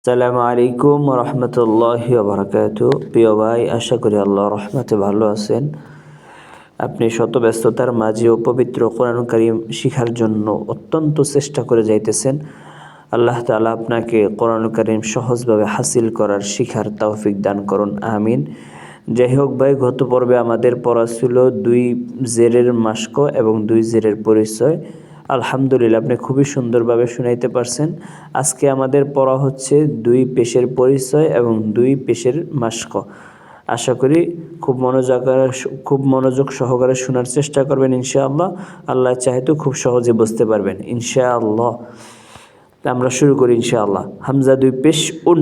আসসালামু আলাইকুম রহমতুল্লাহি ওয়া বারাকাতুহু। প্রিয় ভাই, আশা করি আল্লাহর রহমতে ভালো আছেন। আপনি শত ব্যস্ততার মাঝেও পবিত্র কোরআন কারীম শিখার জন্য অত্যন্ত চেষ্টা করে যাইতেছেন। আল্লাহ তাআলা আপনাকে কোরআন কারীম সহজভাবে হাসিল করার শিখার তৌফিক দান করুন, আমিন। যাই হোক ভাই, গত পর্বে আমাদের পড়া ছিল 2 জেরের মাস্ক এবং 2 জেরের পরিচয়। আলহামদুলিল্লাহ, আপনি খুবই সুন্দরভাবে শুনাইতে পারছেন। আজকে আমাদের পড়া হচ্ছে 2 পেশের পরিচয় এবং 2 পেশের মাস্ক। আশা করি খুব মনোযোগ সহকারে শোনার চেষ্টা করবেন ইনশাআল্লাহ। আল্লাহ চাহে তো খুব সহজে বুঝতে পারবেন ইনশাআল্লাহ। আমরা শুরু করি ইনশাআল্লাহ। হামজা 2 পেশ উন,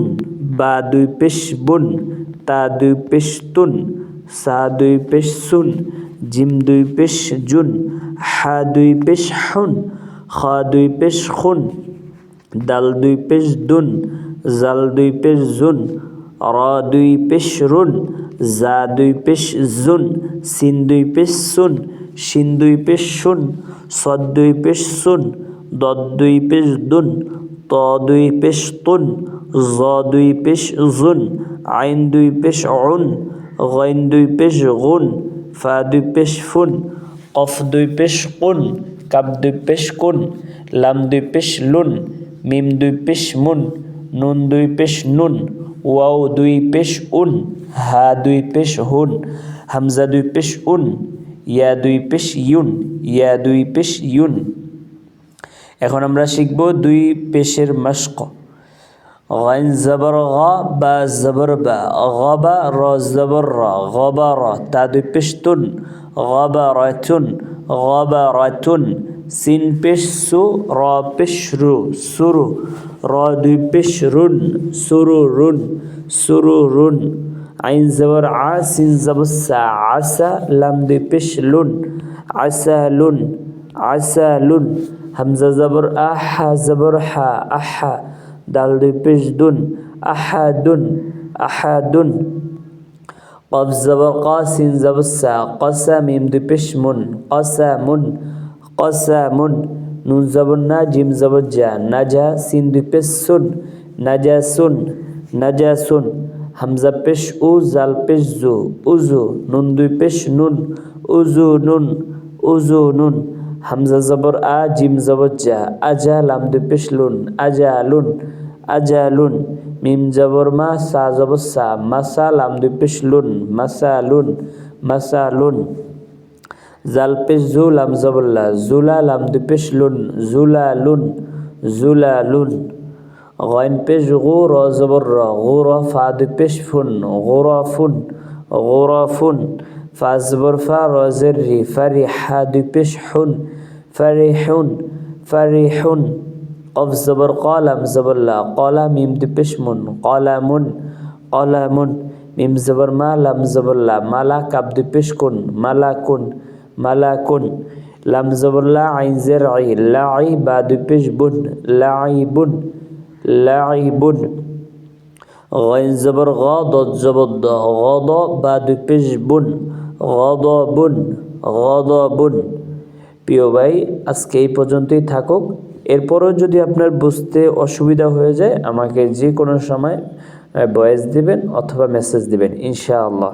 বা 2 পেশ বুন, তা 2 পেশ তুন, সা 2 পেশ সুন, জিম 2 পেশ জুন, হা 2 পেশ হুন, খা 2 পেশ খুন, দাল 2 পেশ দুন, জাল 2 পেশ জুন, রা 2 পেশ রুন, জা 2 পেশ জুন, সিন 2 পেশ সুন, শিন 2 পেশ শুন, সদ 2 পেশ সুন, দদ 2 পেশ দুন, ত 2 পেশ তুন, জ 2 পেশ জুন, আইন 2 পেশ উন, গাইন 2 পেশ গুন, ফা 2 পেশ ফুন, কফ 2 পেশ কুন, কাব 2 পেশ কুন, লাম 2 পেশ লুন, মিম 2 পেশ মুন, নুন 2 পেশ নুন, ওয়াও 2 পেশ উন, হা 2 পেশ হুন, হামজা 2 পেশ উন, ইয়া 2 পেশ ইউন, ইয়া 2 পেশ ইউন। এখন আমরা শিখব 2 পেশের মাশক। গাইন জবর গা, বা জবর বা, গাবা র জবর রা, গাবারা, তা 2 পেশ তুন, গাবারাতুন, গাবারাতুন, সিন পেশ সু, র পেশ রু, সুরু, র 2 পেশ রুন, সুরুরুন, সুরুরুন। আইন জবর আ, সিন জবর সা, আসা, লাম 2 পেশ লুন, আসালুন, আসালুন। হামজা জবর আ, হা জবর হা, আহা, দাল 2 পেশ দুন, আহাদুন, আহাদুন। কফ জবর কা, সিন জবর সা, কসা, মিম 2 পেশ মুন, কসামুন, কসামুন। নুন জবর না, জিম জবর জা, নাজা, সিন 2 পেশ সুন, নাজাসুন, নাজাসুন। হামজা পেশ উ, জাল পেশ জু, উজু, নুন 2 পেশ নুন, উজুনুন, উজুনুন। হামজা জবর আ, জিম জবর জা, আজা, লাম 2 পেশ লুন, আজালুন, আজালুন। মিম জবর মা, সা জবর সা, মাসা, লাম 2 পেশ লুন, মাসালুন, মাসালুন। জাল পেশ জু, লাম জবর লা, জুলা, লাম 2 পেশ লুন, জুলালুন, জুলালুন। গাইন পেশ গু, র জবর র, গুর, ফা 2 পেশ ফুন, গুরাফুন, গুরাফুন। ফা জবর ফা, র জের রি, ফারিহা 2 পেশ হুন, ফারিহুন, ফারিহুন। কফ জবর ক, লাম জবর লা, কলা, মিম 2 পেশ মুন, কলামুন, কলামুন। মিম জবর মা, লাম জবর লা, মালা, কাব 2 পেশ কুন, মালাকুন, মালাকুন। লাম জবর লা, আইন জের আই, লাই, বা 2 পেশ বুন, লাইবুন, লাইবুন। গাইন জবর গা, দদ জবর দ, গদ, বা 2 পেশ বুন, গদবুন, গদবুন। প্রিয় ভাই, আজকে এই পর্যন্তই থাকুক। এরপরও যদি আপনার বুঝতে অসুবিধা হয়ে যায়, আমাকে যে কোনো সময় ভয়েস দিবেন অথবা মেসেজ দিবেন ইনশাআল্লাহ।